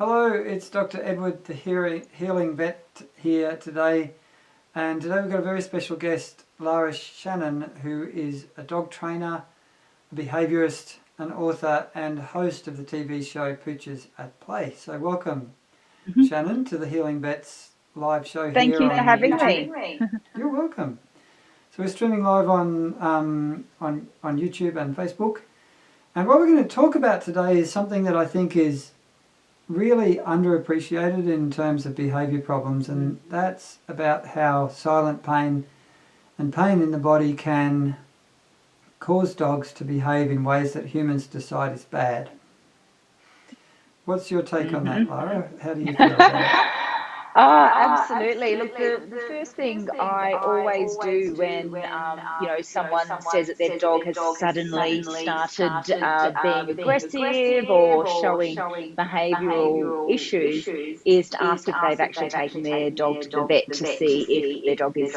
Hello, it's Dr. Edward, the healing vet here today. And today we've got a very special guest, Lara Shannon, who is a dog trainer, a behaviourist, an author and host of the TV show Pooches at Play. So welcome, Shannon, to the Healing Vets live show here. Thank you for having me. You're welcome. So we're streaming live on YouTube and Facebook. And what we're going to talk about today is something that I think is really underappreciated in terms of behaviour problems, and that's about how silent pain and pain in the body can cause dogs to behave in ways that humans decide is bad. What's your take on that, Lara? How do you feel about it? Absolutely. Look, the first thing I always do when someone says that their dog has suddenly started being aggressive or showing behavioural issues is to ask if they've actually taken their dog to the vet to see if their dog is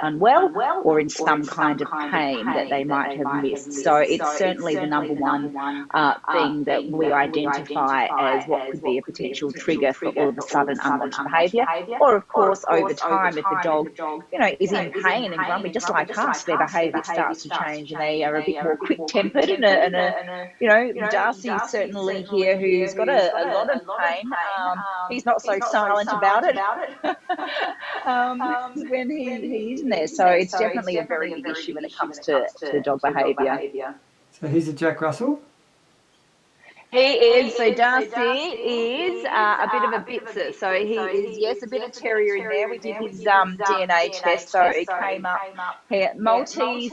unwell or in some kind of pain that they might have missed. So it's certainly the number one thing that we identify as what could be a potential trigger for all of a sudden unwanted behaviour. Or of course over time, if the dog is in pain and grumpy just like us, their behaviour starts to change and they are a bit more quick-tempered and Darcy certainly here, who's got a lot of pain, he's not so silent about it when he isn't there. So it's definitely a very big issue when it comes to dog behaviour. So he's a Jack Russell? He is. So Darcy is a bit of a bitzer. So he is, yes, a bit of terrier in there. We did his DNA test, so it came up here. Maltese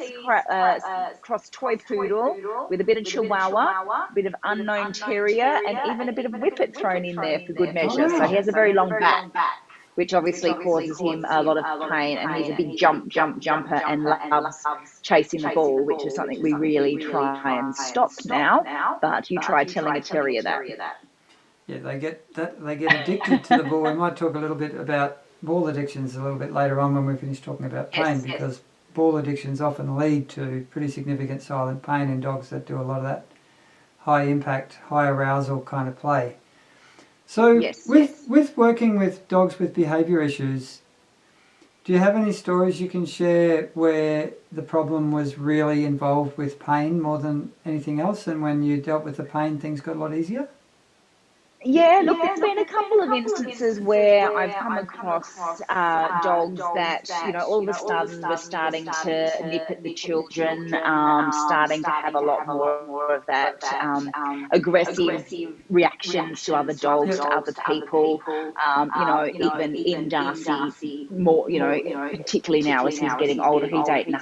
cross toy poodle with a bit of Chihuahua, a bit of unknown terrier, and even a bit of whippet thrown in there for good measure. So he has a very long back, which obviously causes him a lot of pain, and he's a big jumper and loves chasing the ball, which is something we really try and stop now. But you try telling a terrier that. Yeah, they get addicted to the ball. We might talk a little bit about ball addictions a little bit later on when we finish talking about pain, because ball addictions often lead to pretty significant silent pain in dogs that do a lot of that high impact, high arousal kind of play. So with working with dogs with behaviour issues, do you have any stories you can share where the problem was really involved with pain more than anything else, and when you dealt with the pain things got a lot easier? Yeah, look, there's been a couple of instances where I've come across dogs that, all of a sudden were starting to nip at the children, starting to have a lot more of that aggressive reactions to other dogs, to other people, even in Darcy, more, particularly now as he's getting older, he's 8.5,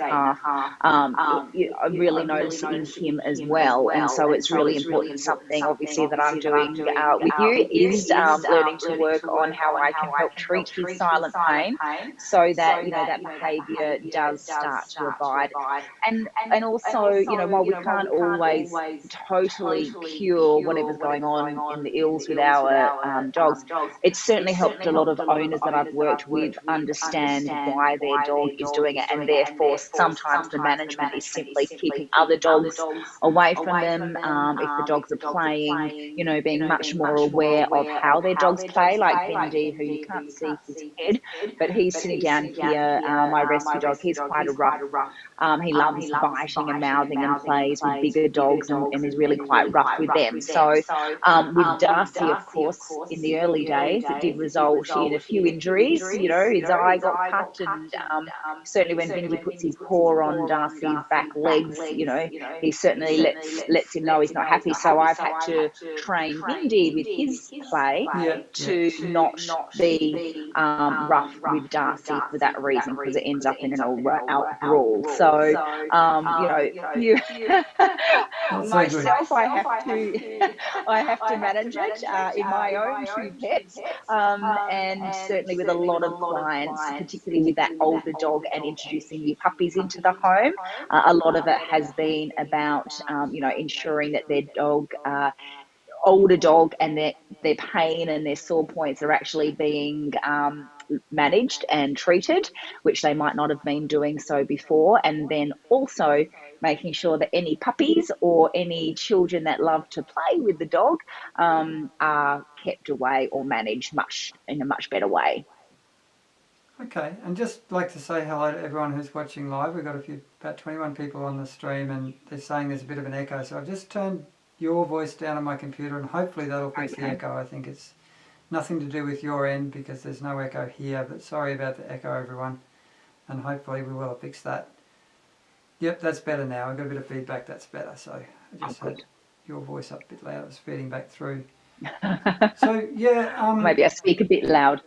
I really notice it in him as well. And so it's really important, something obviously that I'm doing with you is learning to work on how I can help treat his silent pain so that that behaviour does start to abide. And also, while we can't always totally cure whatever's going on in the ills with our dogs, it's certainly helped a lot of owners that I've worked with understand why their dog is doing it, and therefore sometimes the management is simply keeping other dogs away from them. If the dogs are playing, being much more aware of how their dogs play, like Bendy, who you can't see his head, but he's sitting down here, my rescue dog. He's quite a rough. He loves biting and mouthing and plays with bigger dogs and is really quite rough with them. So with Darcy, of course, in the early days, it did result in a few injuries. His eye got cut, and certainly when Bendy puts his paw on Darcy's back legs, he certainly lets him know he's not happy. So I've had to train Bendy with his play to not be rough with Darcy for that reason, because it ends up in an all-out brawl. So, myself, I have to manage it in my own two pets, and certainly with a lot of clients, particularly with that older dog and introducing new puppies into the home. A lot of it has been about, ensuring that their dog older dog and their pain and their sore points are actually being managed and treated, which they might not have been doing so before. And then also making sure that any puppies or any children that love to play with the dog are kept away or managed in a much better way. Okay, and just like to say hello to everyone who's watching live. We've got about 21 people on the stream, and they're saying there's a bit of an echo. So I've just turned your voice down on my computer, and hopefully that'll fix the echo. I think it's nothing to do with your end because there's no echo here, but sorry about the echo, everyone, and hopefully we will fix that. Yep, that's better now. I've got a bit of feedback. That's better. So I just had your voice up a bit loud. It was feeding back through. So yeah, maybe I speak a bit loud.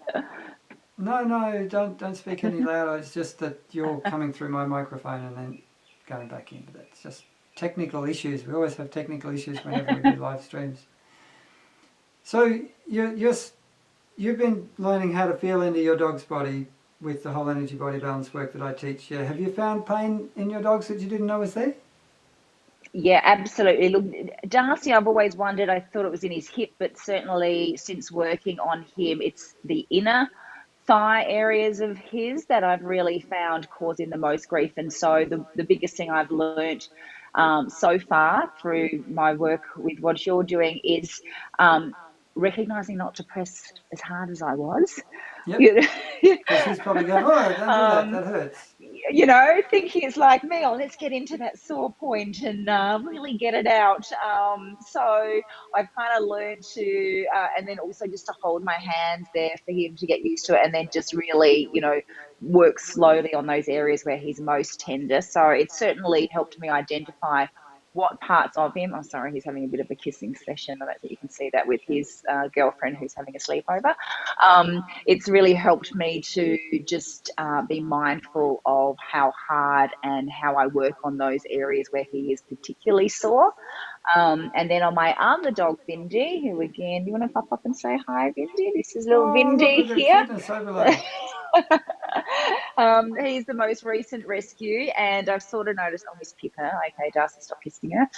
No, don't speak any louder. It's just that you're coming through my microphone and then going back in. But that's just technical issues. We always have technical issues whenever we do live streams. So you've been learning how to feel into your dog's body with the whole energy body balance work that I teach. Yeah, have you found pain in your dogs that you didn't know was there? Yeah, absolutely. Look, Darcy, I've always wondered, I thought it was in his hip, but certainly since working on him, it's the inner thigh areas of his that I've really found causing the most grief. And so the biggest thing I've learnt so far through my work with what you're doing is recognizing not to press as hard as I was. Yep. You know? Because he's probably going, oh, don't do that. That hurts. Thinking it's like me, oh, let's get into that sore point and really get it out. So I've kind of learned to, and then also just to hold my hands there for him to get used to it, and then just really, work slowly on those areas where he's most tender. So it's certainly helped me identify what parts of him. Oh, sorry, he's having a bit of a kissing session. I don't think you can see that with his girlfriend who's having a sleepover. It's really helped me to just be mindful of how hard and how I work on those areas where he is particularly sore. And then on my other dog, Bindi, who again, do you want to pop up and say hi, Bindi? This is little Oh, look, Bindi we've got here. cuteness overload. He's the most recent rescue, and I've sort of noticed, oh, Miss Pippa, okay, Darcy, stop kissing her.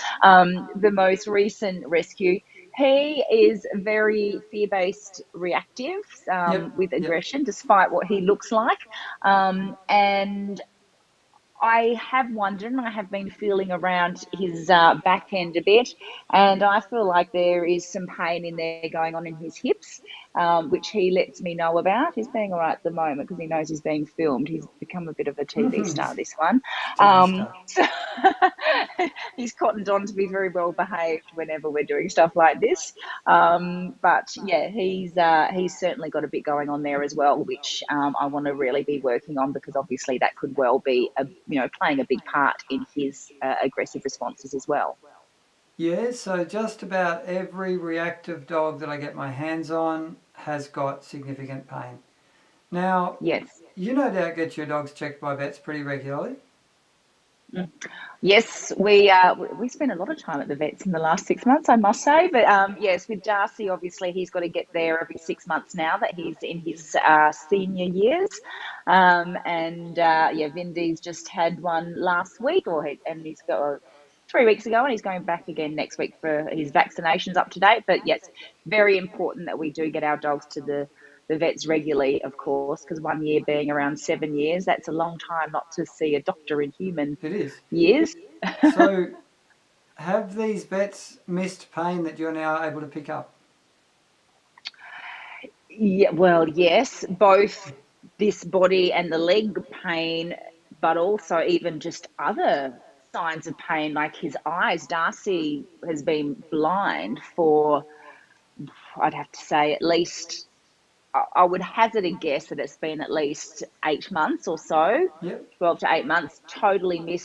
The most recent rescue, he is very fear-based reactive with aggression, despite what he looks like. And I have wondered, and I have been feeling around his back end a bit, and I feel like there is some pain in there going on in his hips, which he lets me know about. He's being all right at the moment because he knows he's being filmed. He's become a bit of a TV star, this one. So he's cottoned on to be very well behaved whenever we're doing stuff like this. But yeah, he's certainly got a bit going on there as well, which I want to really be working on, because obviously that could well be playing a big part in his aggressive responses as well. Yeah, so just about every reactive dog that I get my hands on has got significant pain. Now, yes, you no doubt get your dogs checked by vets pretty regularly. Yes, we spent a lot of time at the vets in the last 6 months, I must say. But yes, with Darcy, obviously he's got to get there every 6 months now that he's in his senior years. Vindy's just had one last week, and he's got 3 weeks ago, and he's going back again next week for his vaccinations up to date. But yes, very important that we do get our dogs to the vets regularly, of course, because 1 year being around 7 years, that's a long time not to see a doctor in human It is. years. So have these vets missed pain that you're now able to pick up? Yeah, well, yes, both this body and the leg pain, but also even just other signs of pain, like his eyes. Darcy has been blind for, I'd have to say, at least, I would hazard a guess that it's been at least 8 months or so, Yep. 12 to 8 months, totally missed